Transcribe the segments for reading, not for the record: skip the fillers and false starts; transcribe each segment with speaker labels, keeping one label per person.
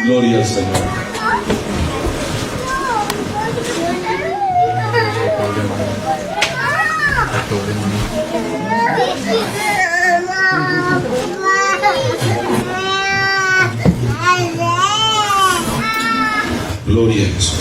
Speaker 1: Gloria al Señor. Gloria a Jesús.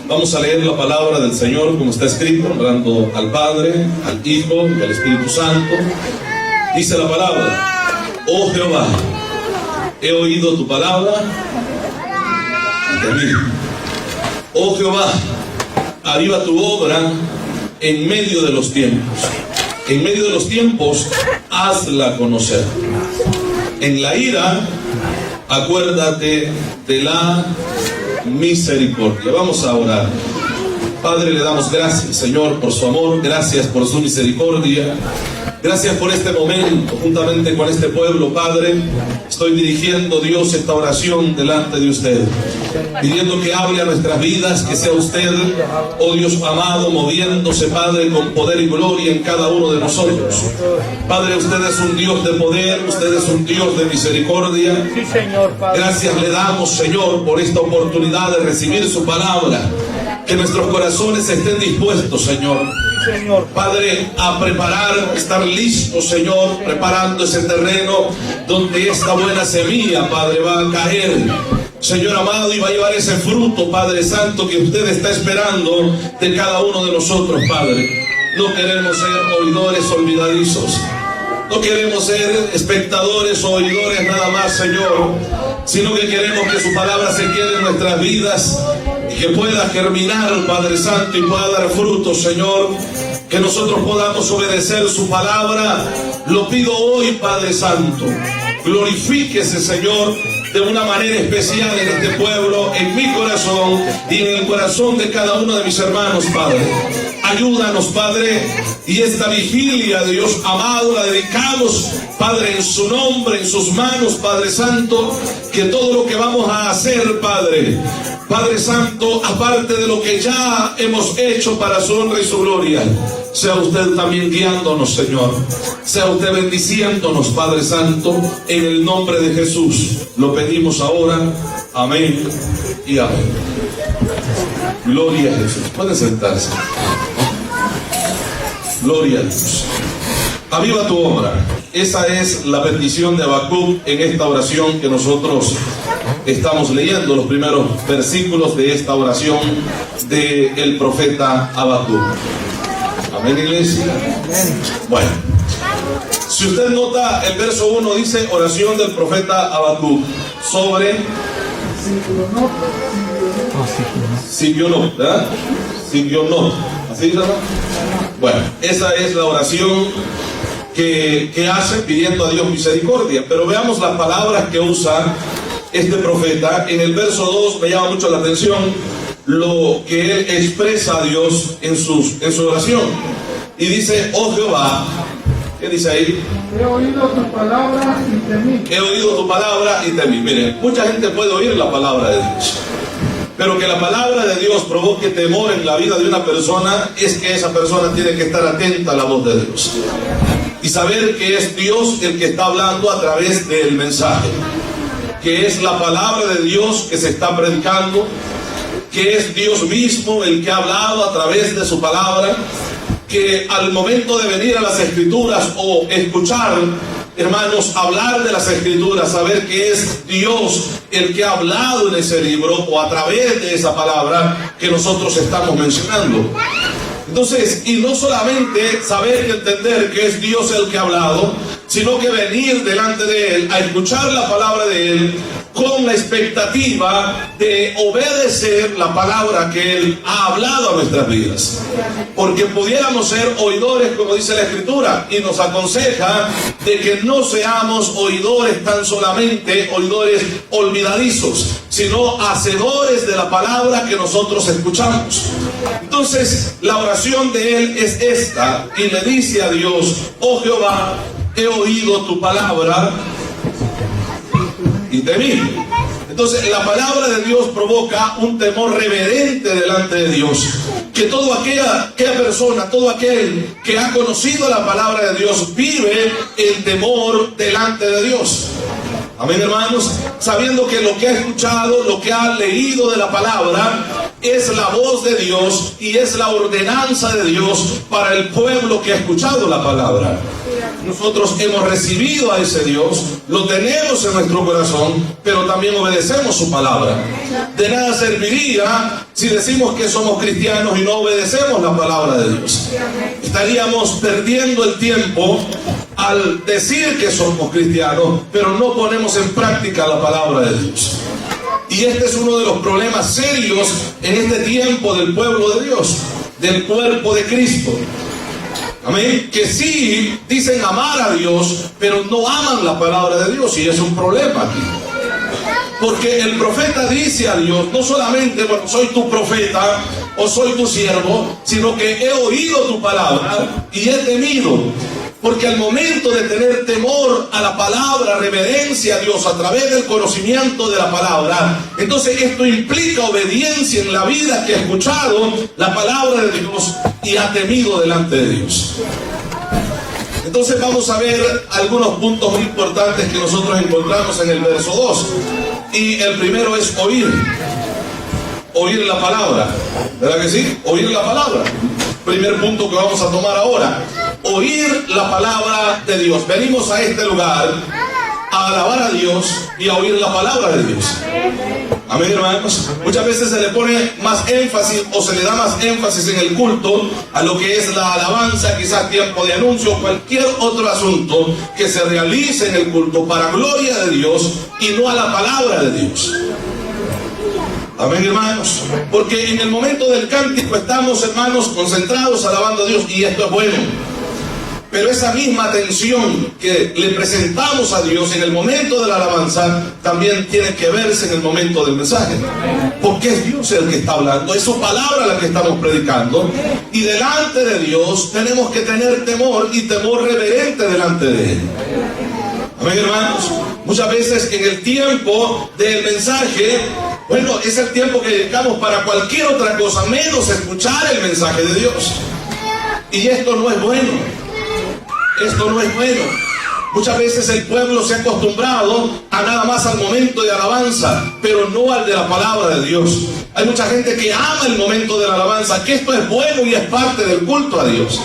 Speaker 1: Vamos a leer la palabra del Señor como está escrito, honrando al Padre, al Hijo y al Espíritu Santo. Dice la palabra: oh Jehová, he oído tu palabra y temí. Oh Jehová, aviva tu obra en medio de los tiempos. En medio de los tiempos, hazla conocer. En la ira, acuérdate de la misericordia. Vamos a orar. Padre, le damos gracias, Señor, por su amor. Gracias por su misericordia. Gracias por este momento, juntamente con este pueblo, Padre. Estoy dirigiendo, Dios, esta oración delante de usted, pidiendo que hable a nuestras vidas, que sea usted, oh Dios amado, moviéndose, Padre, con poder y gloria en cada uno de nosotros. Padre, usted es un Dios de poder, usted es un Dios de misericordia.
Speaker 2: Sí, Señor, Padre.
Speaker 1: Gracias le damos, Señor, por esta oportunidad de recibir su palabra. Que nuestros corazones estén dispuestos, Señor.
Speaker 2: Señor.
Speaker 1: Padre, a preparar, estar listos, Señor, preparando ese terreno donde esta buena semilla, Padre, va a caer, Señor amado, y va a llevar ese fruto, Padre Santo, que usted está esperando de cada uno de nosotros, Padre. No queremos ser oidores olvidadizos, no queremos ser espectadores o oidores nada más, Señor, sino que queremos que su palabra se quede en nuestras vidas y que pueda germinar, Padre Santo, y pueda dar frutos, Señor, que nosotros podamos obedecer su palabra. Lo pido hoy, Padre Santo. Glorifíquese, Señor, de una manera especial en este pueblo, en mi corazón y en el corazón de cada uno de mis hermanos, Padre. Ayúdanos, Padre, y esta vigilia, Dios amado, la dedicamos, Padre, en su nombre, en sus manos, Padre Santo, que todo lo que vamos a hacer, Padre Santo, aparte de lo que ya hemos hecho para su honra y su gloria, sea usted también guiándonos, Señor. Sea usted bendiciéndonos, Padre Santo, en el nombre de Jesús. Lo pedimos ahora. Amén y amén. Gloria a Jesús. Pueden sentarse. Gloria a Dios. Aviva tu obra. Esa es la petición de Habacuc en esta oración que nosotros estamos leyendo, los primeros versículos de esta oración del profeta Habacuc. Amén, iglesia. Bueno, si usted nota, el verso 1 dice oración del profeta Habacuc sobre Sigionot, ¿verdad? Sigionot, ¿así se llama? Bueno, esa es la oración que hace pidiendo a Dios misericordia. Pero veamos las palabras que usa este profeta. En el verso 2 me llama mucho la atención lo que él expresa a Dios en su oración. Y dice: oh Jehová, ¿qué dice ahí?
Speaker 2: He oído tu palabra y temí.
Speaker 1: He oído tu palabra y temí. Mire, mucha gente puede oír la palabra de Dios, pero que la palabra de Dios provoque temor en la vida de una persona, es que esa persona tiene que estar atenta a la voz de Dios y saber que es Dios el que está hablando a través del mensaje, que es la palabra de Dios que se está predicando, que es Dios mismo el que ha hablado a través de su palabra, que al momento de venir a las Escrituras o escuchar, hermanos, hablar de las Escrituras, saber que es Dios el que ha hablado en ese libro o a través de esa palabra que nosotros estamos mencionando. Entonces, y no solamente saber y entender que es Dios el que ha hablado, sino que venir delante de Él a escuchar la palabra de Él con la expectativa de obedecer la palabra que Él ha hablado a nuestras vidas. Porque pudiéramos ser oidores, como dice la Escritura, y nos aconseja de que no seamos oidores tan solamente, oidores olvidadizos, sino hacedores de la palabra que nosotros escuchamos. Entonces, la oración de él es esta, y le dice a Dios: oh Jehová, he oído tu palabra y temí. Entonces la palabra de Dios provoca un temor reverente delante de Dios. Que toda aquella persona, todo aquel que ha conocido la palabra de Dios vive el temor delante de Dios. Amén, hermanos, sabiendo que lo que ha escuchado, lo que ha leído de la palabra es la voz de Dios y es la ordenanza de Dios para el pueblo que ha escuchado la palabra. Nosotros hemos recibido a ese Dios, lo tenemos en nuestro corazón, pero también obedecemos su palabra. De nada serviría si decimos que somos cristianos y no obedecemos la palabra de Dios. Estaríamos perdiendo el tiempo al decir que somos cristianos, pero no ponemos en práctica la palabra de Dios. Y este es uno de los problemas serios en este tiempo del pueblo de Dios, del cuerpo de Cristo. Amén. Que sí dicen amar a Dios, pero no aman la palabra de Dios, y es un problema aquí. Porque el profeta dice a Dios, no solamente, bueno, soy tu profeta o soy tu siervo, sino que he oído tu palabra y he temido. Porque al momento de tener temor a la palabra, reverencia a Dios a través del conocimiento de la palabra, entonces esto implica obediencia en la vida que ha escuchado la palabra de Dios y ha temido delante de Dios. Entonces vamos a ver algunos puntos muy importantes que nosotros encontramos en el verso 2. Y el primero es oír. Oír la palabra. ¿Verdad que sí? Oír la palabra. Primer punto que vamos a tomar ahora. Oír la palabra de Dios. Venimos a este lugar a alabar a Dios y a oír la palabra de Dios. Amén, hermanos. Muchas veces se le pone más énfasis o se le da más énfasis en el culto a lo que es la alabanza, quizás tiempo de anuncio, cualquier otro asunto que se realice en el culto para gloria de Dios y no a la palabra de Dios. Amén, hermanos. Porque en el momento del cántico estamos, hermanos, concentrados alabando a Dios, y esto es bueno. Pero esa misma atención que le presentamos a Dios en el momento de la alabanza también tiene que verse en el momento del mensaje. Porque es Dios el que está hablando, es su palabra la que estamos predicando. Y delante de Dios tenemos que tener temor, y temor reverente delante de Él. Amén, hermanos. Muchas veces en el tiempo del mensaje, bueno, es el tiempo que dedicamos para cualquier otra cosa menos escuchar el mensaje de Dios. Y esto no es bueno. Esto no es bueno. Muchas veces el pueblo se ha acostumbrado a nada más al momento de alabanza, pero no al de la palabra de Dios. Hay mucha gente que ama el momento de la alabanza, que esto es bueno y es parte del culto a Dios.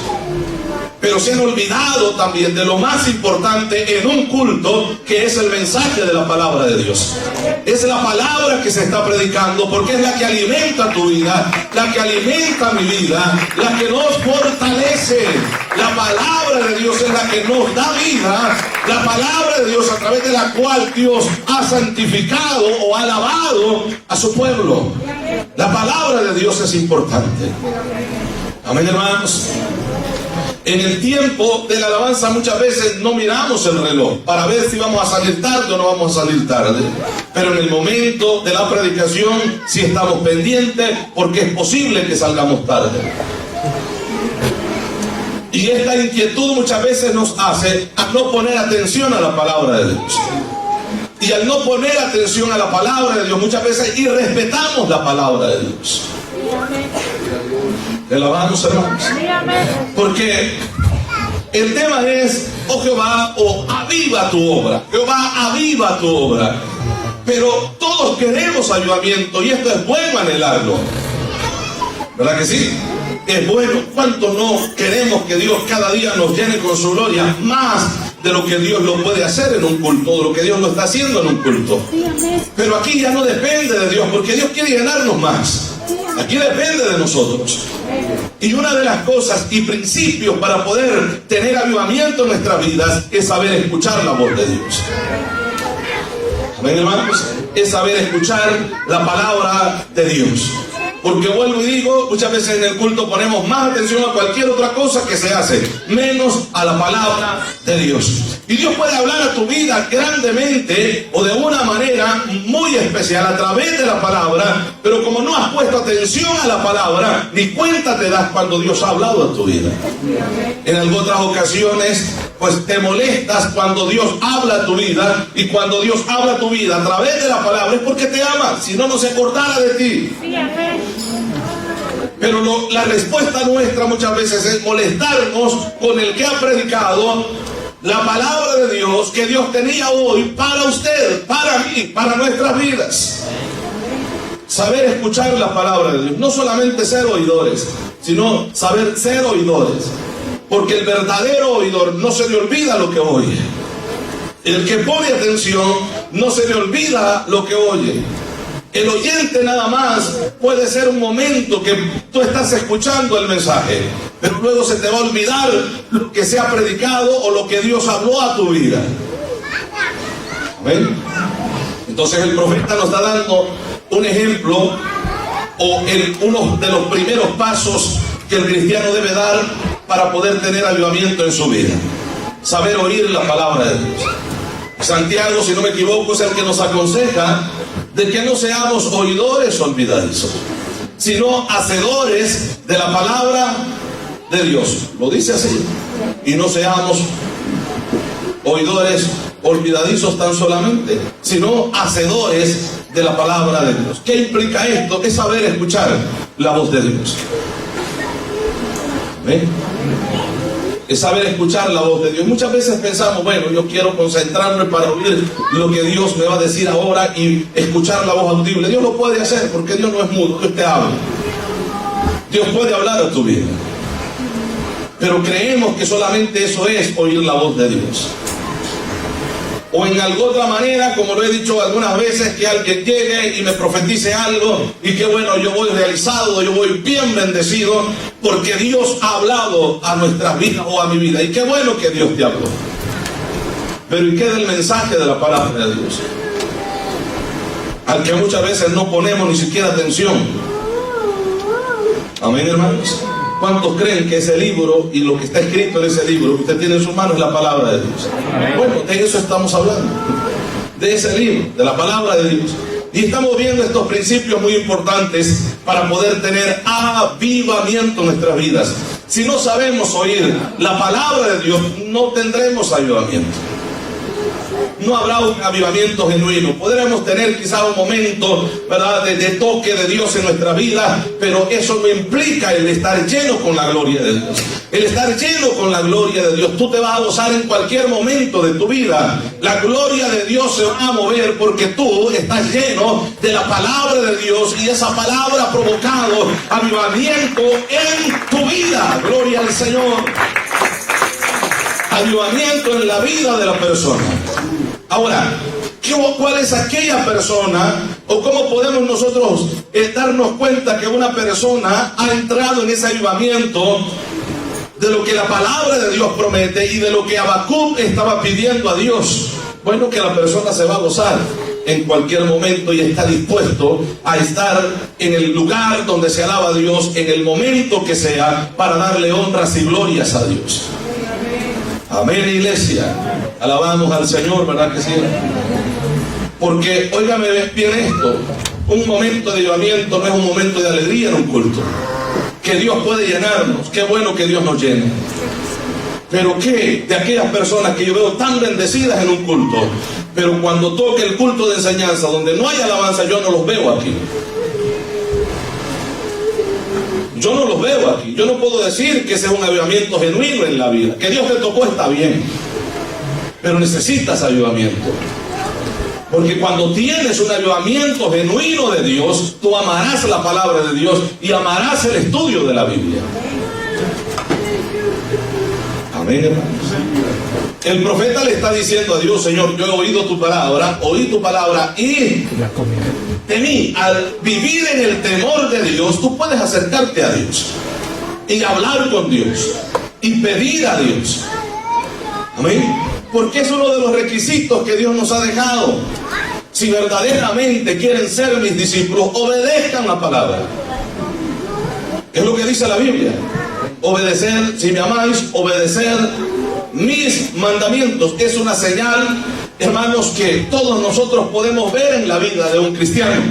Speaker 1: Pero se han olvidado también de lo más importante en un culto, que es el mensaje de la palabra de Dios. Es la palabra que se está predicando, porque es la que alimenta tu vida, la que alimenta mi vida, la que nos fortalece. La palabra de Dios es la que nos da vida, la palabra de Dios a través de la cual Dios ha santificado o ha lavado a su pueblo. La palabra de Dios es importante. Amén, hermanos. En el tiempo de la alabanza muchas veces no miramos el reloj para ver si vamos a salir tarde o no vamos a salir tarde. Pero en el momento de la predicación sí estamos pendientes, porque es posible que salgamos tarde. Y esta inquietud muchas veces nos hace a no poner atención a la palabra de Dios. Y al no poner atención a la palabra de Dios, muchas veces irrespetamos la palabra de Dios. ¿Le alabamos, hermanos? Porque el tema es, oh Jehová, o aviva tu obra. Jehová, aviva tu obra. Pero todos queremos avivamiento, y esto es bueno anhelarlo. ¿Verdad que sí? Es bueno. ¿Cuánto no queremos que Dios cada día nos llene con su gloria? Más de lo que Dios lo puede hacer en un culto, de lo que Dios lo está haciendo en un culto. Pero aquí ya no depende de Dios, porque Dios quiere llenarnos más. Aquí depende de nosotros. Y una de las cosas y principios para poder tener avivamiento en nuestras vidas es saber escuchar la voz de Dios. Amén, hermanos. Es saber escuchar la palabra de Dios. Porque vuelvo y digo, muchas veces en el culto ponemos más atención a cualquier otra cosa que se hace, menos a la palabra de Dios. Y Dios puede hablar a tu vida grandemente o de una manera muy especial a través de la palabra, pero como no has puesto atención a la palabra, ni cuenta te das cuando Dios ha hablado a tu vida. En algunas otras ocasiones, pues te molestas cuando Dios habla a tu vida, y cuando Dios habla a tu vida a través de la palabra es porque te ama, si no, no se acordara de ti. Pero la respuesta nuestra muchas veces es molestarnos con el que ha predicado la palabra de Dios que Dios tenía hoy para usted, para mí, para nuestras vidas. Saber escuchar la palabra de Dios, no solamente ser oidores, sino saber ser oidores. Porque el verdadero oidor no se le olvida lo que oye. El que pone atención no se le olvida lo que oye. El oyente nada más puede ser un momento que tú estás escuchando el mensaje, pero luego se te va a olvidar lo que se ha predicado o lo que Dios habló a tu vida. ¿Ven? Entonces el profeta nos está dando un ejemplo o uno de los primeros pasos que el cristiano debe dar para poder tener avivamiento en su vida. Saber oír la palabra de Dios. Santiago, si no me equivoco, es el que nos aconseja de que no seamos oidores olvidadizos, sino hacedores de la palabra de Dios. Lo dice así. Y no seamos oidores olvidadizos tan solamente, sino hacedores de la palabra de Dios. ¿Qué implica esto? Es saber escuchar la voz de Dios. ¿Ven? Es saber escuchar la voz de Dios. Muchas veces pensamos, bueno, yo quiero concentrarme para oír lo que Dios me va a decir ahora y escuchar la voz audible. Dios lo puede hacer porque Dios no es mudo, Dios te habla. Dios puede hablar a tu vida. Pero creemos que solamente eso es oír la voz de Dios. O en alguna otra manera, como lo he dicho algunas veces, que alguien llegue y me profetice algo y que bueno, yo voy realizado, yo voy bien bendecido porque Dios ha hablado a nuestras vidas o a mi vida. Y qué bueno que Dios te habló. Pero ¿y qué del mensaje de la palabra de Dios? Al que muchas veces no ponemos ni siquiera atención. Amén, hermanos. ¿Cuántos creen que ese libro y lo que está escrito en ese libro que usted tiene en sus manos es la palabra de Dios? Bueno, de eso estamos hablando. De ese libro, de la palabra de Dios. Y estamos viendo estos principios muy importantes para poder tener avivamiento en nuestras vidas. Si no sabemos oír la palabra de Dios, no tendremos avivamiento. No habrá un avivamiento genuino. Podremos tener quizá un momento, ¿verdad?, de toque de Dios en nuestra vida, pero eso no implica el estar lleno con la gloria de Dios. El estar lleno con la gloria de Dios. Tú te vas a gozar en cualquier momento de tu vida. La gloria de Dios se va a mover porque tú estás lleno de la palabra de Dios y esa palabra ha provocado avivamiento en tu vida. Gloria al Señor. Avivamiento en la vida de la persona. Ahora, ¿cuál es aquella persona o cómo podemos nosotros darnos cuenta que una persona ha entrado en ese avivamiento de lo que la palabra de Dios promete y de lo que Habacuc estaba pidiendo a Dios? Bueno, que la persona se va a gozar en cualquier momento y está dispuesto a estar en el lugar donde se alaba a Dios en el momento que sea para darle honras y glorias a Dios. Amén, iglesia. Alabamos al Señor, ¿verdad que sí? Porque, óigame bien esto, un momento de avivamiento no es un momento de alegría en un culto. Que Dios puede llenarnos, qué bueno que Dios nos llene. Pero qué de aquellas personas que yo veo tan bendecidas en un culto, pero cuando toque el culto de enseñanza, donde no hay alabanza, yo no los veo aquí. Yo no los veo aquí. Yo no puedo decir que ese es un avivamiento genuino en la vida. Que Dios te tocó está bien, pero necesitas avivamiento. Porque cuando tienes un avivamiento genuino de Dios, tú amarás la palabra de Dios y amarás el estudio de la Biblia. Amén, hermanos. El profeta le está diciendo a Dios: Señor, yo he oído tu palabra, oí tu palabra y temí. Al vivir en el temor de Dios, tú puedes acercarte a Dios y hablar con Dios y pedir a Dios. Amén. Porque es uno de los requisitos que Dios nos ha dejado. Si verdaderamente quieren ser mis discípulos, obedezcan la palabra. Es lo que dice la Biblia. Obedecer, si me amáis, obedecer mis mandamientos. Es una señal, hermanos, que todos nosotros podemos ver en la vida de un cristiano.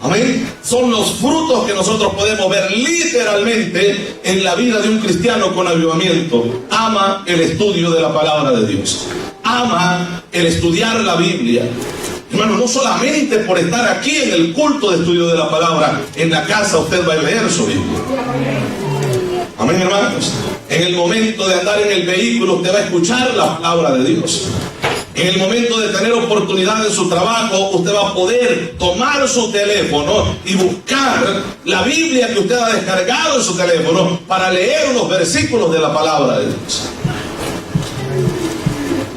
Speaker 1: Amén. Son los frutos que nosotros podemos ver literalmente en la vida de un cristiano con avivamiento. Ama el estudio de la palabra de Dios. Ama el estudiar la Biblia. Hermano, no solamente por estar aquí en el culto de estudio de la palabra, en la casa usted va a leer su Biblia. Amén, hermanos. En el momento de andar en el vehículo usted va a escuchar la palabra de Dios. En el momento de tener oportunidad en su trabajo, usted va a poder tomar su teléfono y buscar la Biblia que usted ha descargado en su teléfono para leer unos versículos de la palabra de Dios.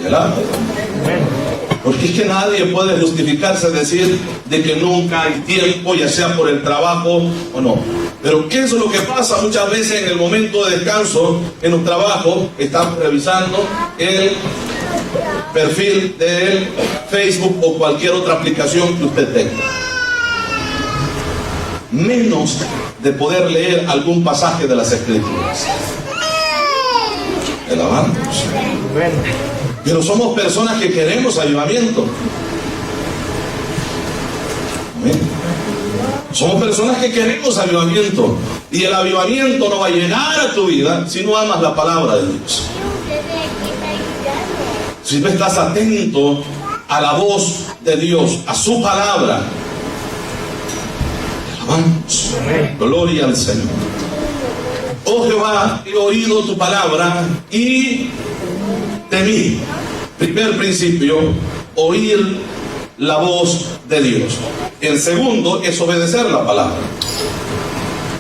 Speaker 1: ¿Verdad? Porque es que nadie puede justificarse decir de que nunca hay tiempo, ya sea por el trabajo o no. Pero ¿qué es lo que pasa muchas veces en el momento de descanso en un trabajo? Estamos revisando el perfil de Facebook o cualquier otra aplicación que usted tenga. Menos de poder leer algún pasaje de las Escrituras. Alabamos. Pero somos personas que queremos avivamiento. Amén. Somos personas que queremos avivamiento. Y el avivamiento no va a llegar a tu vida si no amas la palabra de Dios. Si no estás atento a la voz de Dios, a su palabra. Alabamos. Gloria al Señor. Oh Jehová, he oído tu palabra y temí. Primer principio, oír la voz de Dios. El segundo es obedecer la palabra.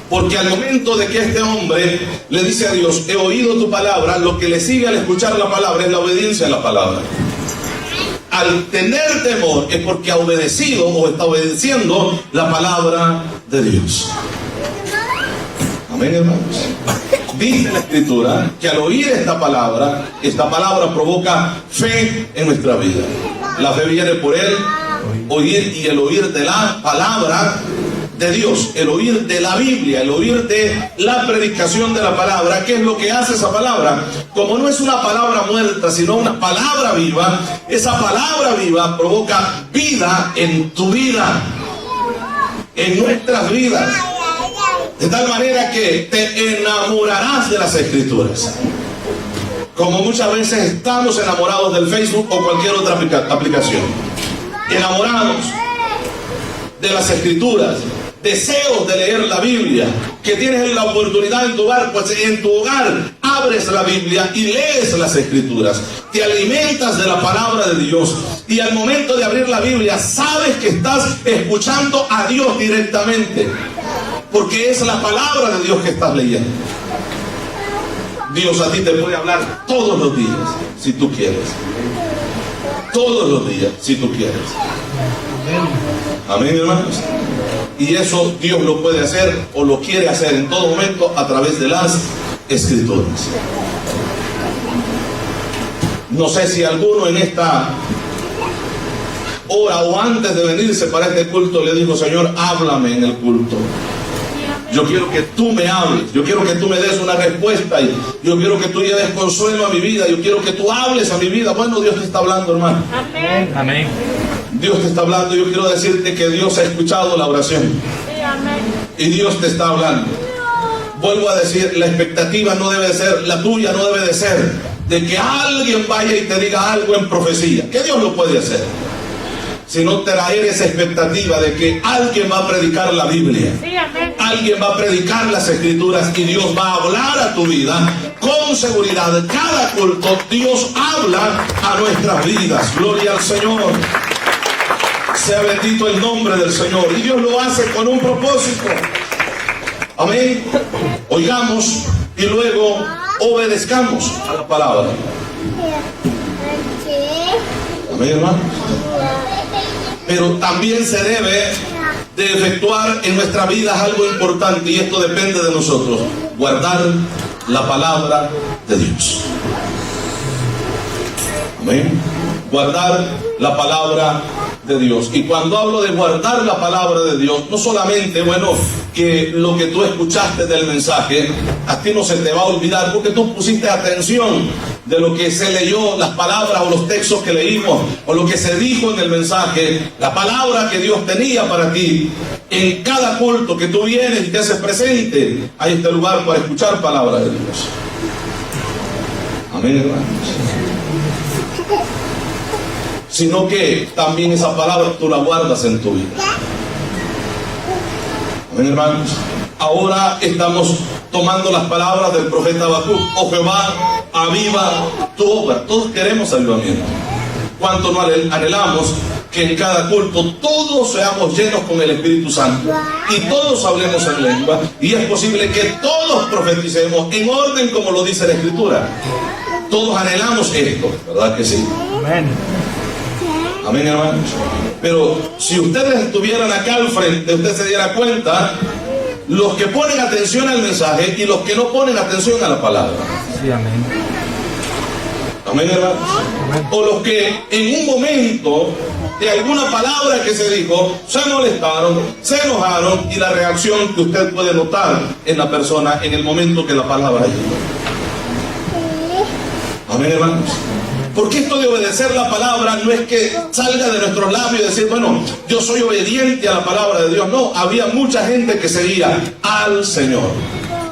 Speaker 1: Porque al momento de que este hombre le dice a Dios, he oído tu palabra, lo que le sigue al escuchar la palabra es la obediencia a la palabra. Al tener temor es porque ha obedecido o está obedeciendo la palabra de Dios. Amén, hermanos. Dice la Escritura que al oír esta palabra provoca fe en nuestra vida. La fe viene por el oír, y el oír de la palabra de Dios, el oír de la Biblia, el oír de la predicación de la palabra. ¿Qué es lo que hace esa palabra? Como no es una palabra muerta, sino una palabra viva, esa palabra viva provoca vida en tu vida, en nuestras vidas. De tal manera que te enamorarás de las Escrituras. Como muchas veces estamos enamorados del Facebook o cualquier otra aplicación. Enamorados de las Escrituras. Deseos de leer la Biblia. Que tienes la oportunidad en tu hogar. Pues en tu hogar abres la Biblia y lees las Escrituras. Te alimentas de la palabra de Dios. Y al momento de abrir la Biblia sabes que estás escuchando a Dios directamente. Porque es la palabra de Dios que estás leyendo. Dios a ti te puede hablar todos los días, si tú quieres. Todos los días, si tú quieres. Amén, hermanos. Y eso Dios lo puede hacer o lo quiere hacer en todo momento a través de las Escrituras. No sé si alguno en esta hora o antes de venirse para este culto le dijo, Señor, háblame en el culto. Yo quiero que tú me hables, yo quiero que tú me des una respuesta, y yo quiero que tú lleves consuelo a mi vida, yo quiero que tú hables a mi vida. Bueno, Dios te está hablando, hermano.
Speaker 3: Amén. Amén.
Speaker 1: Dios te está hablando. Yo quiero decirte que Dios ha escuchado la oración.
Speaker 3: Sí, amén.
Speaker 1: Y Dios te está hablando. Vuelvo a decir, la expectativa no debe ser, la tuya no debe de ser de que alguien vaya y te diga algo en profecía, que Dios lo puede hacer, sino traer esa expectativa de que alguien va a predicar la Biblia.
Speaker 3: Sí, amén.
Speaker 1: Alguien va a predicar las Escrituras y Dios va a hablar a tu vida con seguridad. Cada culto Dios habla a nuestras vidas. Gloria al Señor. Sea bendito el nombre del Señor. Y Dios lo hace con un propósito. Amén. Oigamos y luego obedezcamos a la palabra. Amén, hermano. Pero también se debe de efectuar en nuestras vidas algo importante, y esto depende de nosotros: guardar la palabra de Dios. Amén. Guardar la palabra de de Dios. Y cuando hablo de guardar la palabra de Dios, no solamente, que lo que tú escuchaste del mensaje, a ti no se te va a olvidar porque tú pusiste atención de lo que se leyó, las palabras o los textos que leímos, o lo que se dijo en el mensaje, la palabra que Dios tenía para ti. En cada culto que tú vienes y te haces presente, hay este lugar para escuchar palabra de Dios. Amén, hermanos. Sino que también esa palabra tú la guardas en tu vida. Amén, hermanos. Ahora estamos tomando las palabras del profeta Habacuc. Oh Jehová, aviva tu obra. Todos queremos avivamiento. ¿Cuánto no anhelamos que en cada culto todos seamos llenos con el Espíritu Santo y todos hablemos en lengua? Y es posible que todos profeticemos en orden como lo dice la Escritura. Todos anhelamos esto, ¿verdad que sí?
Speaker 2: Amén.
Speaker 1: Amén, hermanos. Pero si ustedes estuvieran acá al frente, usted se diera cuenta los que ponen atención al mensaje y los que no ponen atención a la palabra.
Speaker 2: Sí, amén.
Speaker 1: Amén, hermanos.
Speaker 2: Amén.
Speaker 1: O los que en un momento de alguna palabra que se dijo se molestaron, se enojaron, y la reacción que usted puede notar en la persona en el momento que la palabra llegó. Amén, hermanos. Porque esto de obedecer la palabra no es que salga de nuestros labios y decir, yo soy obediente a la palabra de Dios. No, había mucha gente que seguía al Señor,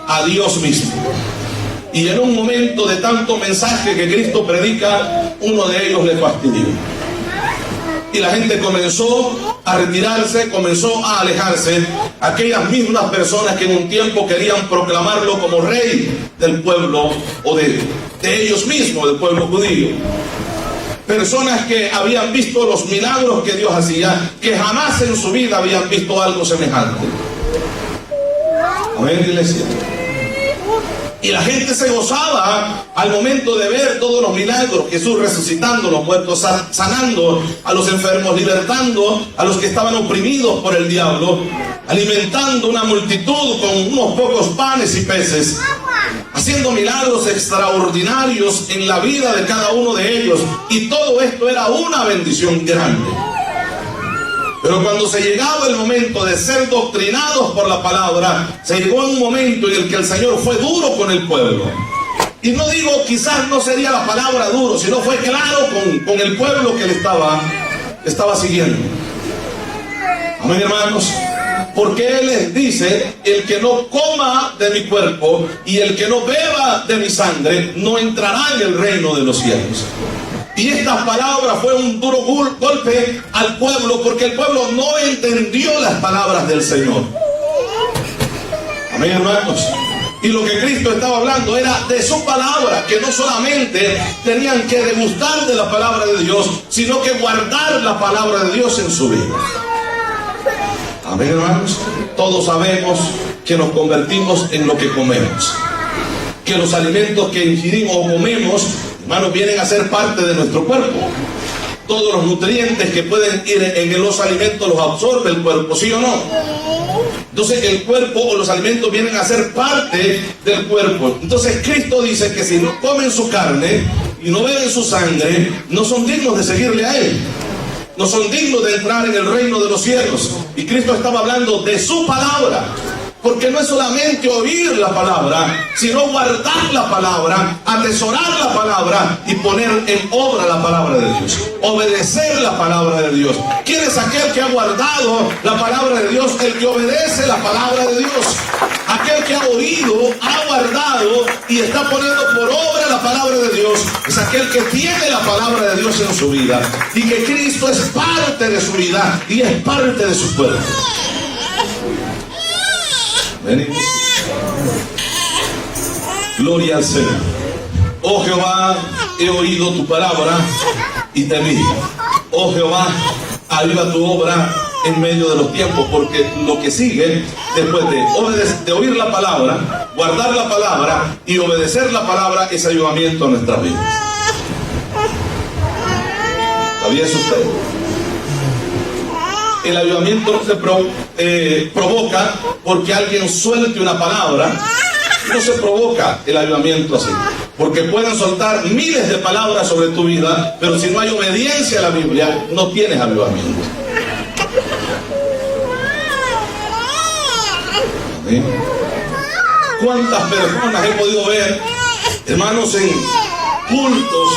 Speaker 1: a Dios mismo. Y en un momento de tanto mensaje que Cristo predica, uno de ellos le fastidió. Y la gente comenzó a retirarse, comenzó a alejarse. Aquellas mismas personas que en un tiempo querían proclamarlo como rey del pueblo, o de ellos mismos, del pueblo judío. Personas que habían visto los milagros que Dios hacía, que jamás en su vida habían visto algo semejante. Amén, iglesia. Y la gente se gozaba al momento de ver todos los milagros, Jesús resucitando a los muertos, sanando a los enfermos, libertando a los que estaban oprimidos por el diablo, alimentando una multitud con unos pocos panes y peces, haciendo milagros extraordinarios en la vida de cada uno de ellos. Y todo esto era una bendición grande. Pero cuando se llegaba el momento de ser doctrinados por la palabra, se llegó un momento en el que el Señor fue duro con el pueblo. Y no digo, quizás no sería la palabra duro, sino fue claro con el pueblo que le estaba siguiendo. Amén, hermanos. Porque Él les dice, el que no coma de mi cuerpo y el que no beba de mi sangre, no entrará en el reino de los cielos. Y esta palabra fue un duro golpe al pueblo, porque el pueblo no entendió las palabras del Señor. Amén, hermanos. Y lo que Cristo estaba hablando era de su palabra, que no solamente tenían que degustar de la palabra de Dios, sino que guardar la palabra de Dios en su vida. Amén, hermanos. Todos sabemos que nos convertimos en lo que comemos, que los alimentos que ingerimos o comemos, hermanos, vienen a ser parte de nuestro cuerpo. Todos los nutrientes que pueden ir en los alimentos los absorbe el cuerpo, ¿sí o no? Entonces el cuerpo o los alimentos vienen a ser parte del cuerpo. Entonces Cristo dice que si no comen su carne y no beben su sangre, no son dignos de seguirle a Él. No son dignos de entrar en el reino de los cielos. Y Cristo estaba hablando de su palabra. Porque no es solamente oír la palabra, sino guardar la palabra, atesorar la palabra y poner en obra la palabra de Dios. Obedecer la palabra de Dios. ¿Quién es aquel que ha guardado la palabra de Dios? El que obedece la palabra de Dios. Aquel que ha oído, ha guardado y está poniendo por obra la palabra de Dios. Es aquel que tiene la palabra de Dios en su vida. Y que Cristo es parte de su vida y es parte de su pueblo. Venimos. Gloria al Señor. Oh Jehová, he oído tu palabra y temí. Oh Jehová, aviva tu obra en medio de los tiempos, porque lo que sigue después de oír la palabra, guardar la palabra y obedecer la palabra es avivamiento a nuestras vidas. ¿Sabía eso usted? El avivamiento no se provoca porque alguien suelte una palabra. No se provoca el avivamiento así. Porque pueden soltar miles de palabras sobre tu vida, pero si no hay obediencia a la Biblia, no tienes avivamiento. ¿Sí? ¿Cuántas personas he podido ver, hermanos, en cultos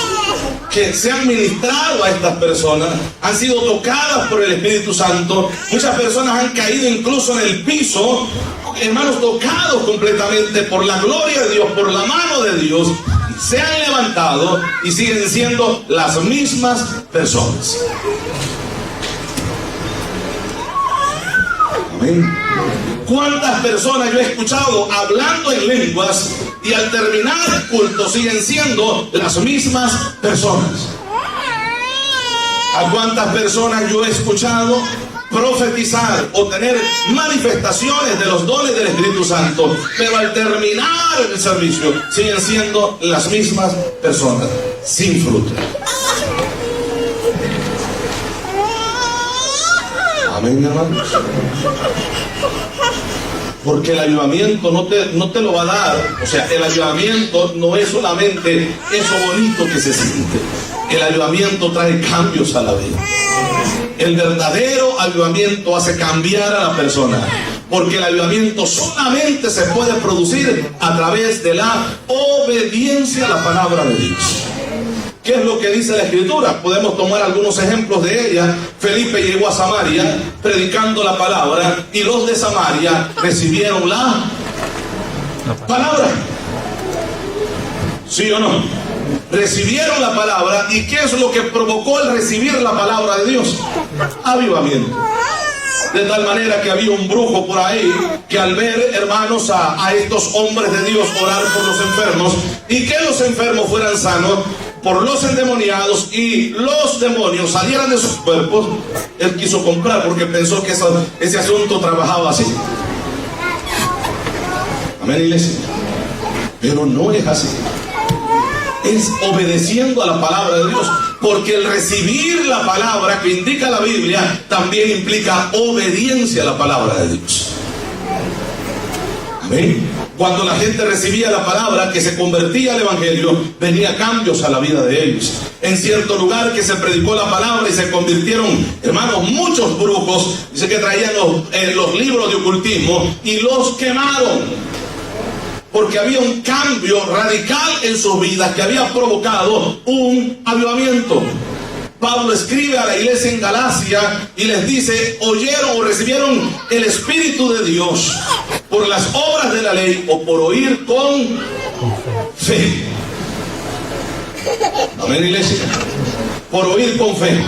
Speaker 1: que se han ministrado a estas personas, han sido tocadas por el Espíritu Santo? Muchas personas han caído incluso en el piso, hermanos, tocados completamente por la gloria de Dios, por la mano de Dios. Se han levantado y siguen siendo las mismas personas. Amén. ¿Cuántas personas yo he escuchado hablando en lenguas y al terminar el culto siguen siendo las mismas personas? ¿A cuántas personas yo he escuchado profetizar o tener manifestaciones de los dones del Espíritu Santo, pero al terminar el servicio siguen siendo las mismas personas, sin fruto? Amén, hermanos. Porque el avivamiento no te lo va a dar. O sea, el avivamiento no es solamente eso bonito que se siente. El avivamiento trae cambios a la vida. El verdadero avivamiento hace cambiar a la persona, porque el avivamiento solamente se puede producir a través de la obediencia a la palabra de Dios. ¿Qué es lo que dice la Escritura? Podemos tomar algunos ejemplos de ella. Felipe llegó a Samaria predicando la palabra y los de Samaria recibieron la palabra. ¿Sí o no? Recibieron la palabra. ¿Y qué es lo que provocó el recibir la palabra de Dios? Avivamiento. De tal manera que había un brujo por ahí que al ver, hermanos, a estos hombres de Dios orar por los enfermos y que los enfermos fueran sanos por los endemoniados y los demonios salieran de sus cuerpos, él quiso comprar porque pensó que ese asunto trabajaba así. Amén, iglesia. Pero no es así. Es obedeciendo a la palabra de Dios, porque el recibir la palabra que indica la Biblia también implica obediencia a la palabra de Dios. Amén. Cuando la gente recibía la palabra, que se convertía al evangelio, venía cambios a la vida de ellos. En cierto lugar que se predicó la palabra y se convirtieron, hermanos, muchos brujos, dice que traían los libros de ocultismo y los quemaron, porque había un cambio radical en sus vidas que había provocado un avivamiento. Pablo escribe a la iglesia en Galacia y les dice: oyeron o recibieron el Espíritu de Dios por las obras de la ley o por oír con fe. Amén, iglesia. Por oír con fe.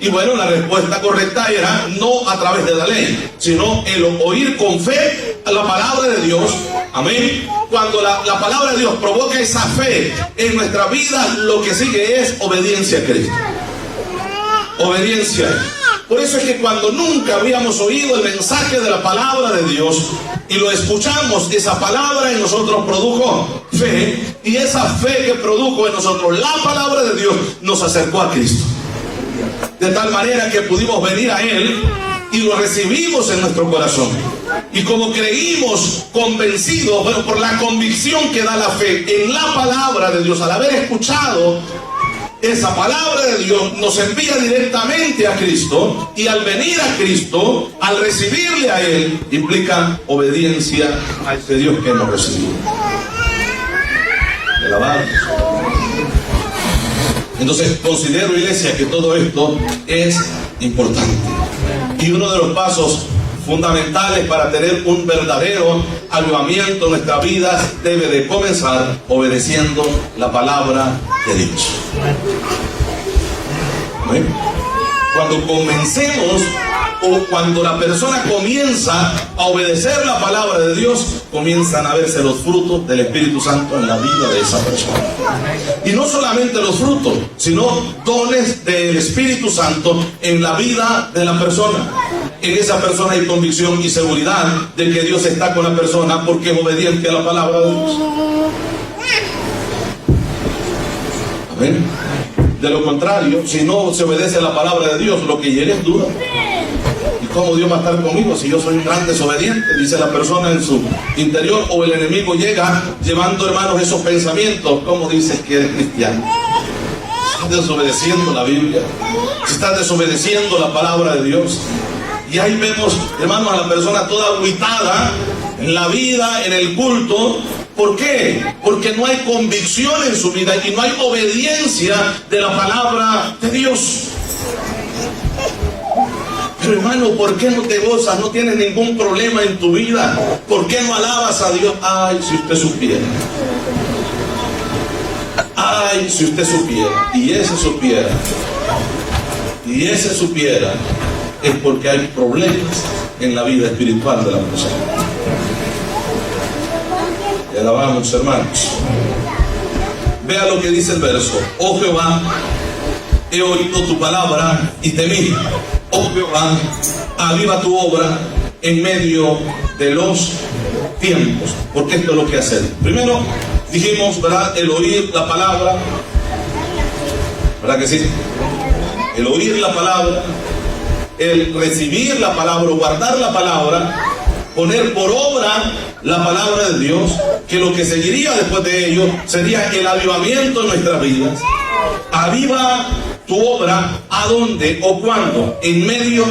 Speaker 1: Y bueno, la respuesta correcta era no a través de la ley, sino el oír con fe a la palabra de Dios. Amén. Cuando la palabra de Dios provoca esa fe en nuestra vida, lo que sigue es obediencia a Cristo. Obediencia. Por eso es que cuando nunca habíamos oído el mensaje de la palabra de Dios y lo escuchamos, esa palabra en nosotros produjo fe, y esa fe que produjo en nosotros la palabra de Dios nos acercó a Cristo. De tal manera que pudimos venir a Él y lo recibimos en nuestro corazón. Y como creímos convencidos, bueno, por la convicción que da la fe en la palabra de Dios, al haber escuchado esa palabra de Dios, nos envía directamente a Cristo, y al venir a Cristo, al recibirle a Él, implica obediencia a ese Dios que nos recibió. Alabado. Entonces considero, iglesia, que todo esto es importante, y uno de los pasos fundamentales para tener un verdadero avivamiento en nuestra vida debe de comenzar obedeciendo la palabra de Dios. ¿Ven? Cuando comencemos, o cuando la persona comienza a obedecer la palabra de Dios, comienzan a verse los frutos del Espíritu Santo en la vida de esa persona. Y no solamente los frutos, sino dones del Espíritu Santo en la vida de la persona. En esa persona hay convicción y seguridad de que Dios está con la persona porque es obediente a la palabra de Dios. Amén. De lo contrario, si no se obedece a la palabra de Dios, lo que llega es duda. Y ¿Cómo Dios va a estar conmigo si yo soy un gran desobediente? Dice la persona en su interior, o el enemigo llega llevando, hermanos, esos pensamientos. ¿Cómo dices que eres cristiano? Estás desobedeciendo la Biblia, estás desobedeciendo la palabra de Dios. Y ahí vemos, hermanos, a la persona toda agüitada en la vida, en el culto. ¿Por qué? Porque no hay convicción en su vida y no hay obediencia de la palabra de Dios. Pero hermano, ¿por qué no te gozas? No tienes ningún problema en tu vida. ¿Por qué no alabas a Dios? Ay, si usted supiera. Ay, si usted supiera. Y ese supiera. Es porque hay problemas en la vida espiritual de la persona. Y alabamos, hermanos. Vea lo que dice el verso. Oh Jehová, he oído tu palabra y temí. Oh Jehová, aviva tu obra en medio de los tiempos. Porque esto es lo que hacer. Primero dijimos, ¿verdad? El oír la palabra. ¿Verdad que sí? El oír la palabra, el recibir la palabra, guardar la palabra, poner por obra la palabra de Dios, que lo que seguiría después de ello sería el avivamiento en nuestras vidas. Aviva tu obra, ¿a dónde o cuándo? En medio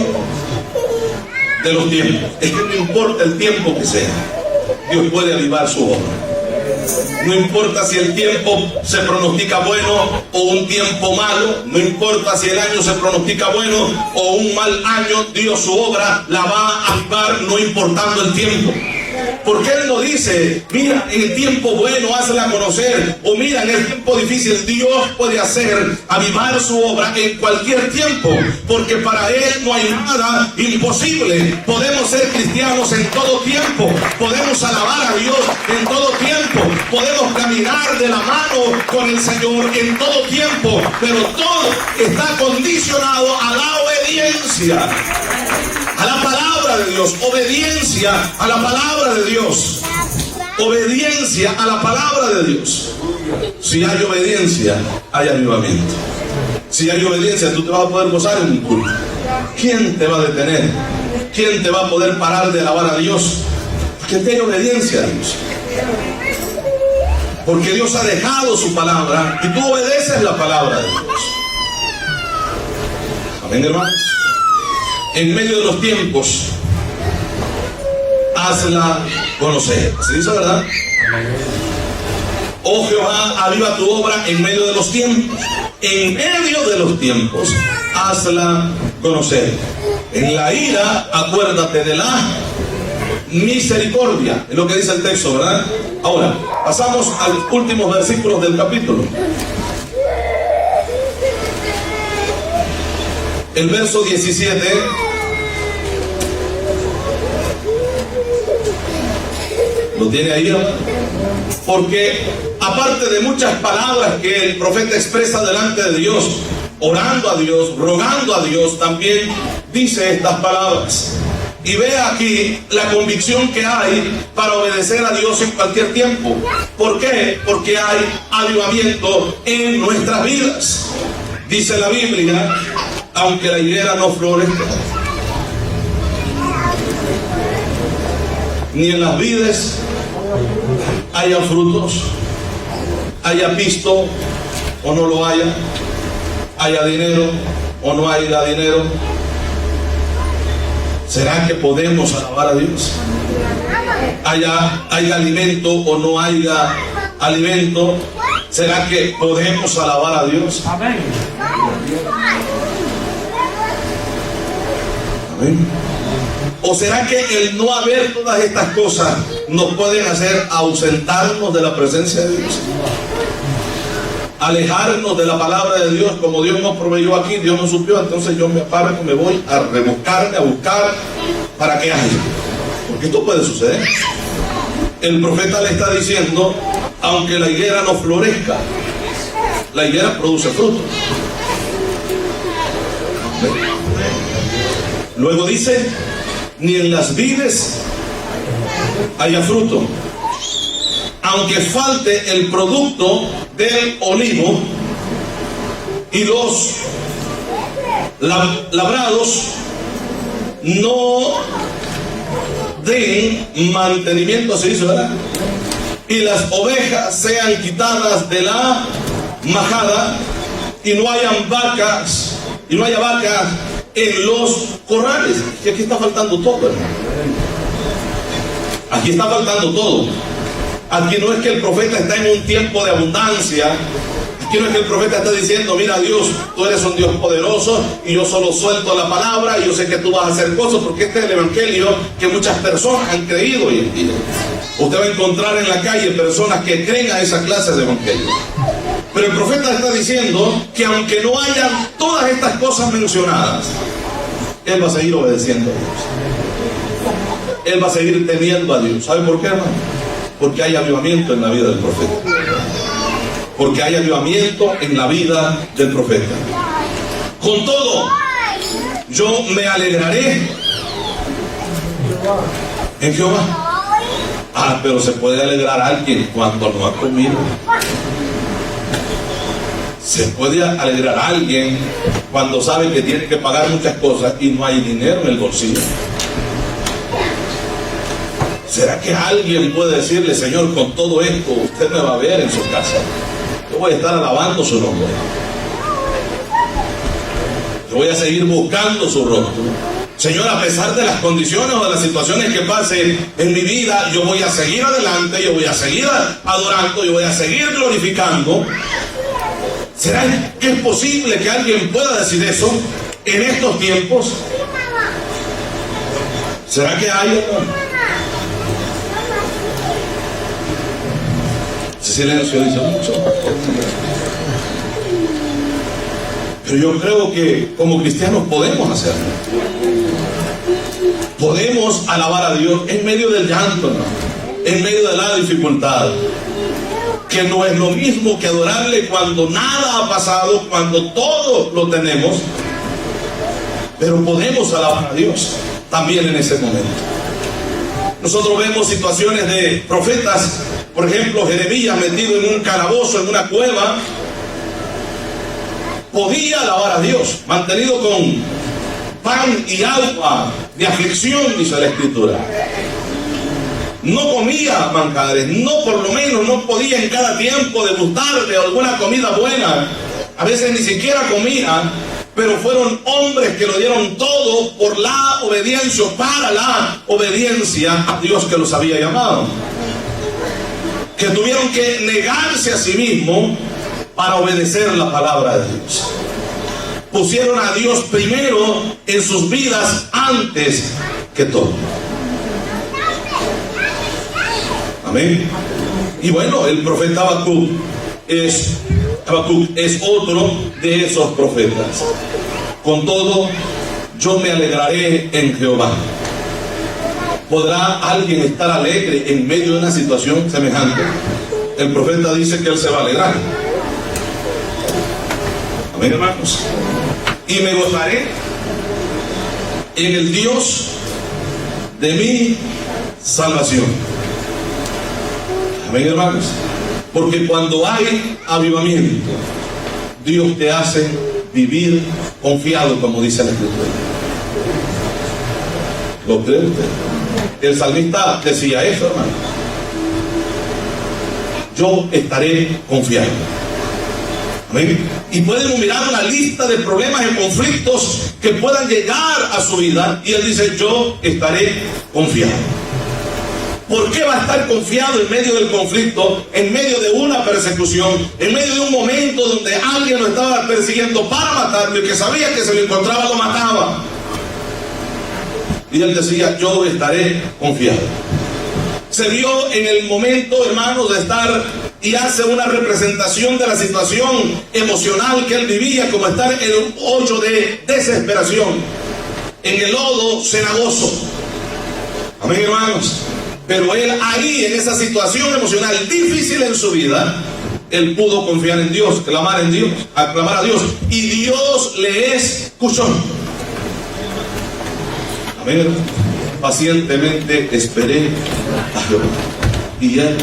Speaker 1: de los tiempos. Es que no importa el tiempo que sea, Dios puede avivar su obra. No importa si el tiempo se pronostica bueno o un tiempo malo, no importa si el año se pronostica bueno o un mal año, Dios su obra la va a avivar no importando el tiempo. Porque Él no dice, mira, en el tiempo bueno hazla conocer, o mira, en el tiempo difícil. Dios puede hacer avivar su obra en cualquier tiempo, porque para Él no hay nada imposible. Podemos ser cristianos en todo tiempo, podemos alabar a Dios en todo tiempo, podemos caminar de la mano con el Señor en todo tiempo, pero todo está condicionado a la obediencia a la palabra de Dios. Obediencia a la palabra de Dios. Obediencia a la palabra de Dios. Si hay obediencia, hay avivamiento. Si hay obediencia, tú te vas a poder gozar en un culto. ¿Quién te va a detener? ¿Quién te va a poder parar de alabar a Dios? Porque te hay obediencia a Dios. Porque Dios ha dejado su palabra y tú obedeces la palabra de Dios. Amén, hermanos. En medio de los tiempos, hazla conocer. ¿Se dice verdad? Oh Jehová, aviva tu obra en medio de los tiempos. En medio de los tiempos, hazla conocer. En la ira, acuérdate de la misericordia. Es lo que dice el texto, ¿verdad? Ahora, pasamos a los últimos versículos del capítulo. El verso 17 lo tiene ahí, ¿no? Porque aparte de muchas palabras que el profeta expresa delante de Dios, orando a Dios, rogando a Dios, también dice estas palabras. Y vea aquí la convicción que hay para obedecer a Dios en cualquier tiempo. ¿Por qué? Porque hay avivamiento en nuestras vidas. Dice la Biblia, aunque la higuera no florezca, ni en las vides haya frutos, haya pisto o no lo haya dinero o no haya dinero, ¿será que podemos alabar a Dios? Haya alimento o no haya alimento, ¿será que podemos alabar a Dios? Amén. Amén. ¿O será que el no haber todas estas cosas nos pueden hacer ausentarnos de la presencia de Dios? Alejarnos de la palabra de Dios, como Dios nos proveyó aquí, Dios nos suplió, entonces yo me aparto, me voy a rebuscarme, a buscar para que haya. Porque esto puede suceder. El profeta le está diciendo, aunque la higuera no florezca, la higuera produce fruto. Luego dice, ni en las vides haya fruto, aunque falte el producto del olivo y los labrados no den mantenimiento, se dice, ¿verdad? Y las ovejas sean quitadas de la majada y no haya vacas en los corrales. Y aquí está faltando todo, hermano. Aquí está faltando todo. Aquí no es que el profeta está en un tiempo de abundancia. Aquí no es que el profeta está diciendo, mira Dios, tú eres un Dios poderoso y yo solo suelto la palabra y yo sé que tú vas a hacer cosas, porque este es el evangelio que muchas personas han creído hoy en día. Usted va a encontrar en la calle personas que creen a esa clase de evangelio. Pero el profeta está diciendo que aunque no hayan todas estas cosas mencionadas, él va a seguir obedeciendo a Dios. Él va a seguir teniendo a Dios. ¿Sabe por qué, hermano? Porque hay avivamiento en la vida del profeta. Porque hay avivamiento en la vida del profeta. Con todo, yo me alegraré en Jehová. Ah, pero se puede alegrar a alguien cuando no ha comido. Se puede alegrar a alguien cuando sabe que tiene que pagar muchas cosas y no hay dinero en el bolsillo. ¿Será que alguien puede decirle, Señor, con todo esto usted me va a ver en su casa? Yo voy a estar alabando su nombre. Yo voy a seguir buscando su rostro. Señor, a pesar de las condiciones o de las situaciones que pasen en mi vida, yo voy a seguir adelante, yo voy a seguir adorando, yo voy a seguir glorificando. ¿Será que es posible que alguien pueda decir eso en estos tiempos? ¿Será que hay, hermano? Ese silencio dice mucho. Pero yo creo que como cristianos podemos hacerlo. Podemos alabar a Dios en medio del llanto, ¿no? En medio de la dificultad. Que no es lo mismo que adorarle cuando nada ha pasado, cuando todo lo tenemos. Pero podemos alabar a Dios también en ese momento. Nosotros vemos situaciones de profetas, por ejemplo, Jeremías metido en un calabozo, en una cueva, podía alabar a Dios, mantenido con pan y agua de aflicción, dice la Escritura. No comía manjares, no, por lo menos no podía en cada tiempo degustar de alguna comida buena. A veces ni siquiera comía, pero fueron hombres que lo dieron todo por la obediencia, para la obediencia a Dios que los había llamado. Que tuvieron que negarse a sí mismos para obedecer la palabra de Dios. Pusieron a Dios primero en sus vidas antes que todo. Amén. Y bueno, el profeta Habacuc es otro de esos profetas. Con todo, yo me alegraré en Jehová. ¿Podrá alguien estar alegre en medio de una situación semejante? El profeta dice que él se va a alegrar. Amén, hermanos. Y me gozaré en el Dios de mi salvación. Amén, hermanos. Porque cuando hay avivamiento, Dios te hace vivir confiado, como dice la Escritura. ¿Lo cree usted? El salmista decía eso, hermano. Yo estaré confiado. Amén. Y puede enumerar una lista de problemas y conflictos que puedan llegar a su vida. Y él dice, yo estaré confiado. ¿Por qué va a estar confiado en medio del conflicto, en medio de una persecución, en medio de un momento donde alguien lo estaba persiguiendo para matarlo y que sabía que se lo encontraba, lo mataba? Y él decía, yo estaré confiado. Se vio en el momento, hermanos, de estar y hace una representación de la situación emocional que él vivía, como estar en un hoyo de desesperación, en el lodo cenagoso. Amén, hermanos. Pero él ahí, en esa situación emocional difícil en su vida, él pudo confiar en Dios, clamar en Dios, aclamar a Dios, y Dios le escuchó. Amén. Pacientemente esperé a Jehová, y él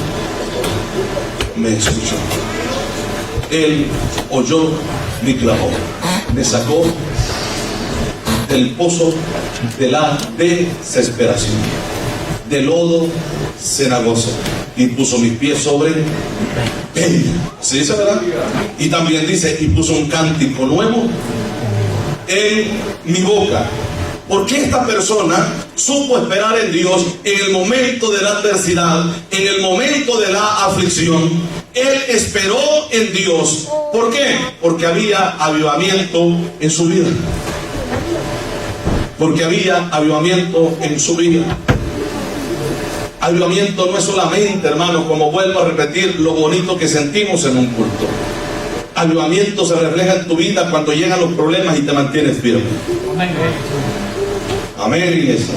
Speaker 1: me escuchó. Él oyó mi clamor, me sacó del pozo de la desesperación, del lodo cenagoso, y puso mis pies sobre peña. ¿Sí dice, verdad? Y también dice, y puso un cántico nuevo en mi boca. Porque esta persona supo esperar en Dios en el momento de la adversidad, en el momento de la aflicción. Él esperó en Dios. ¿Por qué? Porque había avivamiento en su vida. Porque había avivamiento en su vida. Avivamiento no es solamente, hermano, como vuelvo a repetir, lo bonito que sentimos en un culto. Avivamiento se refleja en tu vida cuando llegan los problemas y te mantienes firme. Amén, iglesia.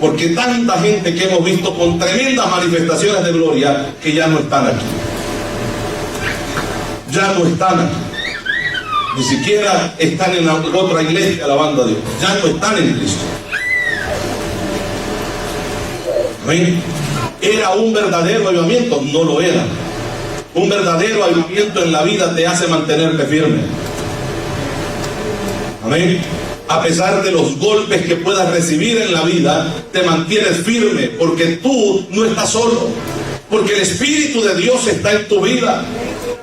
Speaker 1: Porque tanta gente que hemos visto con tremendas manifestaciones de gloria que ya no están aquí. Ya no están aquí. Ni siquiera están en otra iglesia alabando a Dios. Ya no están en Cristo. Amén. ¿Era un verdadero avivamiento? No lo era. Un verdadero avivamiento en la vida te hace mantenerte firme. Amén. A pesar de los golpes que puedas recibir en la vida, te mantienes firme, porque tú no estás solo, porque el Espíritu de Dios está en tu vida.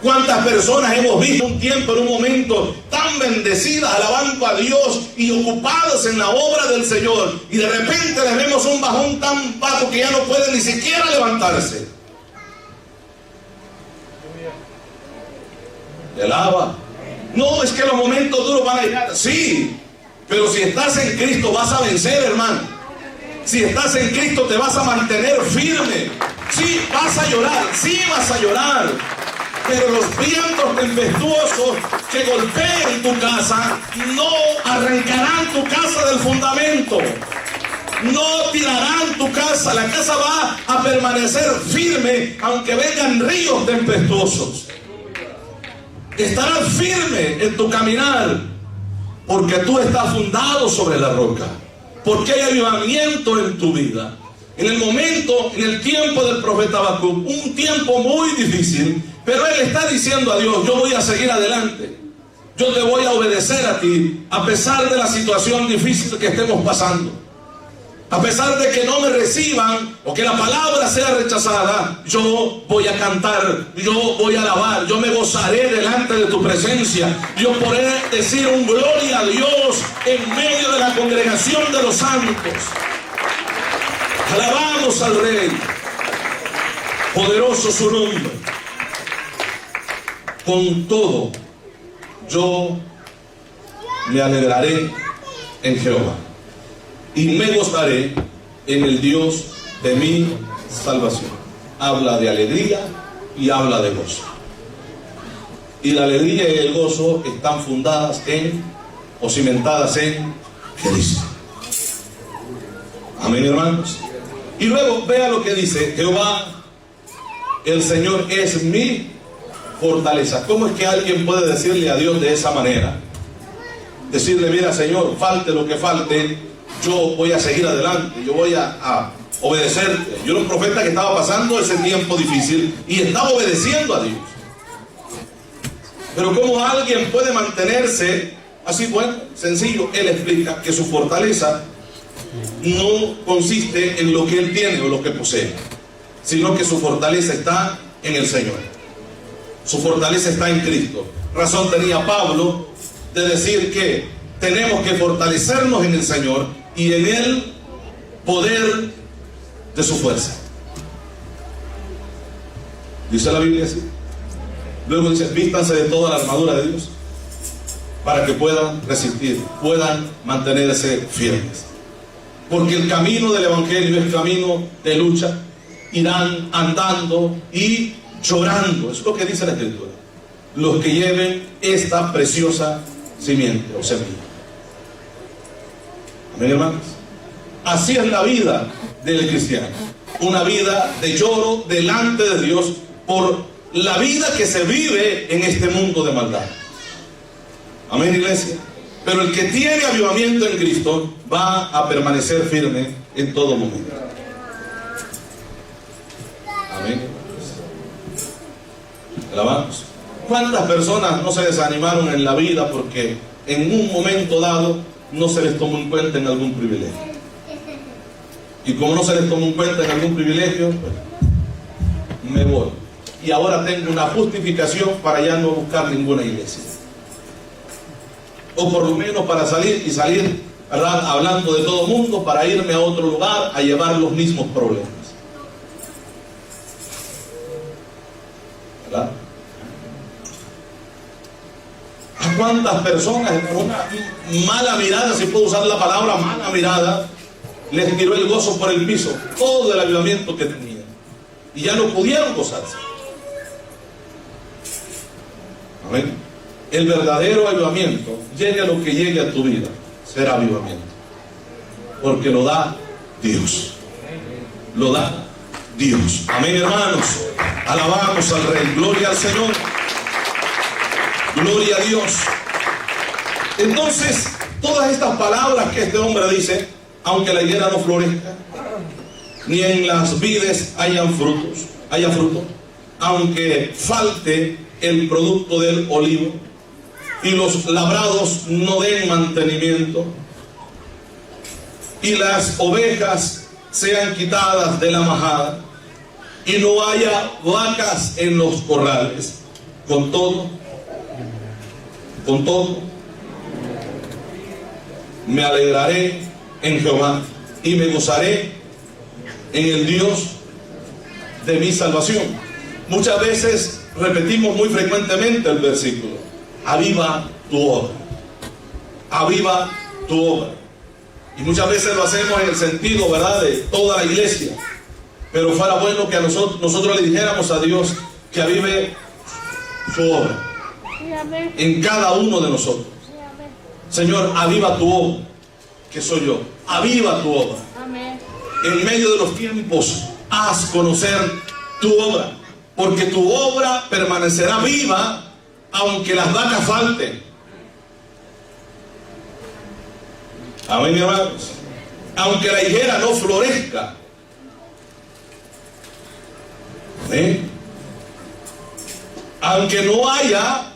Speaker 1: ¿Cuántas personas hemos visto un tiempo, en un momento, tan bendecidas, alabando a Dios y ocupadas en la obra del Señor, y de repente les vemos un bajón tan bajo que ya no pueden ni siquiera levantarse? ¿Te alaba? No, es que los momentos duros van a llegar. Sí, pero si estás en Cristo vas a vencer, hermano. Si estás en Cristo te vas a mantener firme. Sí, vas a llorar, sí vas a llorar. Pero los vientos tempestuosos que golpeen tu casa no arrancarán tu casa del fundamento. No tirarán tu casa. La casa va a permanecer firme aunque vengan ríos tempestuosos. Estarás firme en tu caminar porque tú estás fundado sobre la roca. Porque hay avivamiento en tu vida. En el momento, en el tiempo del profeta Habacuc, un tiempo muy difícil, pero él está diciendo a Dios, yo voy a seguir adelante. Yo te voy a obedecer a ti, a pesar de la situación difícil que estemos pasando. A pesar de que no me reciban o que la palabra sea rechazada, yo voy a cantar, yo voy a alabar, yo me gozaré delante de tu presencia. Yo podré decir un gloria a Dios en medio de la congregación de los santos. Alabamos al Rey, poderoso su nombre. Con todo, yo me alegraré en Jehová y me gozaré en el Dios de mi salvación. Habla de alegría y habla de gozo. Y la alegría y el gozo están fundadas en, o cimentadas en, Cristo. Amén, hermanos. Y luego vea lo que dice: Jehová, el Señor es mi fortaleza. ¿Cómo es que alguien puede decirle a Dios de esa manera? Decirle, mira, Señor, falte lo que falte, yo voy a seguir adelante, yo voy a obedecerte. Yo era un profeta que estaba pasando ese tiempo difícil y estaba obedeciendo a Dios. Pero ¿cómo alguien puede mantenerse así? Bueno, sencillo. Él explica que su fortaleza no consiste en lo que él tiene o lo que posee, sino que su fortaleza está en el Señor. Su fortaleza está en Cristo. Razón tenía Pablo de decir que tenemos que fortalecernos en el Señor y en el poder de su fuerza. Dice la Biblia así. Luego dice, vístanse de toda la armadura de Dios para que puedan resistir, puedan mantenerse firmes. Porque el camino del Evangelio es camino de lucha. Irán andando y llorando. Es lo que dice la Escritura. Los que lleven esta preciosa simiente o semilla. Amén, hermanos. Así es la vida del cristiano. Una vida de lloro delante de Dios por la vida que se vive en este mundo de maldad. Amén, iglesia. Pero el que tiene avivamiento en Cristo va a permanecer firme en todo momento. Amén. Alabamos. ¿Cuántas personas no se desanimaron en la vida porque en un momento dado no se les tomó en cuenta en algún privilegio. Y como no se les tomó en cuenta en algún privilegio, pues, me voy. Y ahora tengo una justificación para ya no buscar ninguna iglesia. O por lo menos para salir, ¿verdad?, hablando de todo mundo, para irme a otro lugar a llevar los mismos problemas. ¿Verdad? ¿A cuántas personas con una mala mirada, si puedo usar la palabra mala mirada, les tiró el gozo por el piso, todo el avivamiento que tenían, y ya no pudieron gozarse? Amén. El verdadero avivamiento, llegue a lo que llegue a tu vida, será avivamiento, porque lo da Dios. Lo da Dios. Amén, hermanos. Alabamos al Rey. Gloria al Señor. Gloria a Dios. Entonces, todas estas palabras que este hombre dice, aunque la higuera no florezca, ni en las vides haya fruto, aunque falte el producto del olivo, y los labrados no den mantenimiento, y las ovejas sean quitadas de la majada, y no haya vacas en los corrales, con todo, me alegraré en Jehová, y me gozaré en el Dios de mi salvación. Muchas veces repetimos muy frecuentemente el versículo: aviva tu obra, aviva tu obra. Y muchas veces lo hacemos en el sentido, ¿verdad?, de toda la iglesia. Pero fuera bueno que a nosotros le dijéramos a Dios que avive su obra en cada uno de nosotros. Señor, aviva tu obra, que soy yo. Aviva tu obra. En medio de los tiempos, haz conocer tu obra, porque tu obra permanecerá viva aunque las vacas falten. Amén, hermanos. Aunque la higuera no florezca. Amén. Aunque no haya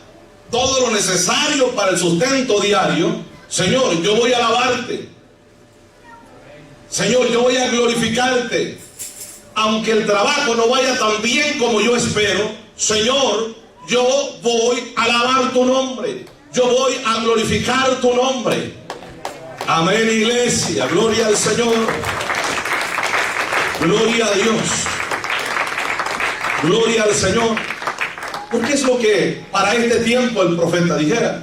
Speaker 1: todo lo necesario para el sustento diario, Señor, yo voy a alabarte. Señor, yo voy a glorificarte. Aunque el trabajo no vaya tan bien como yo espero, Señor, yo voy a alabar tu nombre. Yo voy a glorificar tu nombre. Amén, iglesia. Gloria al Señor. Gloria a Dios. Gloria al Señor. Porque es lo que para este tiempo el profeta dijera.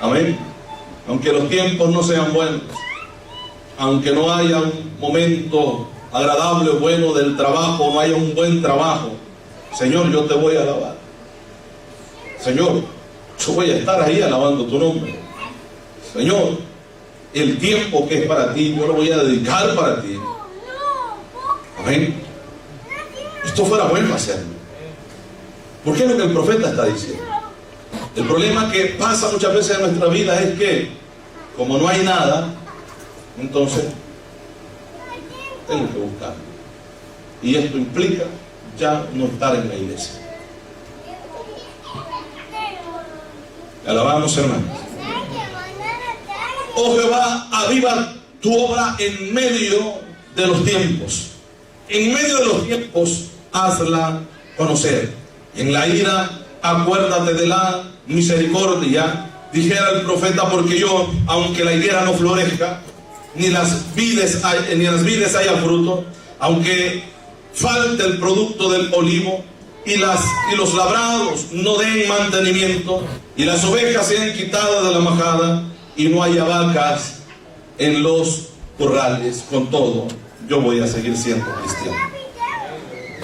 Speaker 1: Amén. Aunque los tiempos no sean buenos, aunque no haya un momento agradable o bueno del trabajo, no haya un buen trabajo, Señor, yo te voy a alabar. Señor, yo voy a estar ahí alabando tu nombre. Señor, el tiempo que es para ti, yo lo voy a dedicar para ti. Amén. Esto fuera bueno hacerlo. Porque es lo que el profeta está diciendo. El problema que pasa muchas veces en nuestra vida es que, como no hay nada, entonces tengo que buscar. Y esto implica ya no estar en la iglesia. Alabamos, hermanos. Oh Jehová, aviva tu obra en medio de los tiempos. En medio de los tiempos, hazla conocer. En la ira, acuérdate de la misericordia, dijera el profeta, porque yo, aunque la higuera no florezca, ni en las vides haya fruto, aunque falte el producto del olivo, y los labrados no den mantenimiento, y las ovejas sean quitadas de la majada, y no haya vacas en los corrales, con todo, yo voy a seguir siendo cristiano.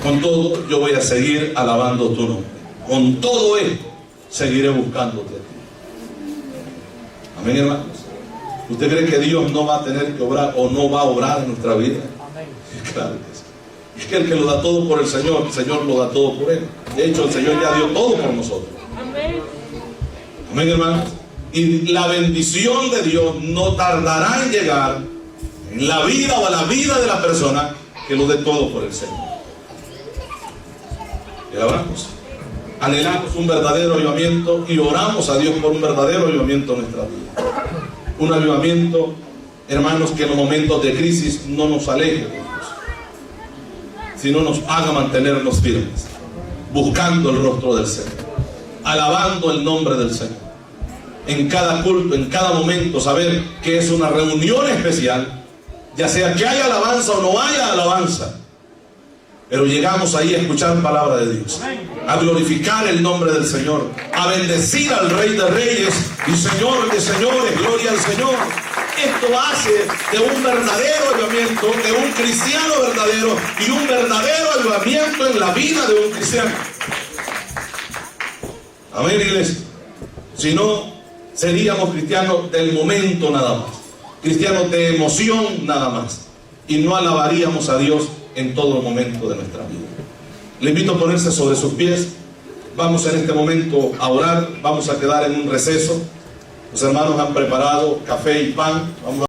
Speaker 1: Con todo, yo voy a seguir alabando tu nombre. Con todo esto, seguiré buscándote a ti. Amén, hermanos. ¿Usted cree que Dios no va a tener que obrar o no va a obrar en nuestra vida? Claro que sí. Es que el que lo da todo por el Señor lo da todo por Él. De hecho, el Señor ya dio todo por nosotros. Amén, hermanos. Y la bendición de Dios no tardará en llegar en la vida o a la vida de la persona que lo dé todo por el Señor. Y hablamos. Anhelamos un verdadero avivamiento y oramos a Dios por un verdadero avivamiento en nuestra vida. Un avivamiento, hermanos, que en los momentos de crisis no nos aleje de Dios, sino nos haga mantenernos firmes, buscando el rostro del Señor, alabando el nombre del Señor. En cada culto, en cada momento, saber que es una reunión especial, ya sea que haya alabanza o no haya alabanza, pero llegamos ahí a escuchar palabra de Dios, a glorificar el nombre del Señor, a bendecir al Rey de Reyes y Señor de Señores. Gloria al Señor. Esto hace de un verdadero avivamiento, de un cristiano verdadero, y un verdadero avivamiento en la vida de un cristiano. Amén, iglesia. Si no, seríamos cristianos del momento nada más, cristianos de emoción nada más, y no alabaríamos a Dios en todo momento de nuestra vida. Le invito a ponerse sobre sus pies. Vamos en este momento a orar. Vamos a quedar en un receso. Los hermanos han preparado café y pan. Vamos a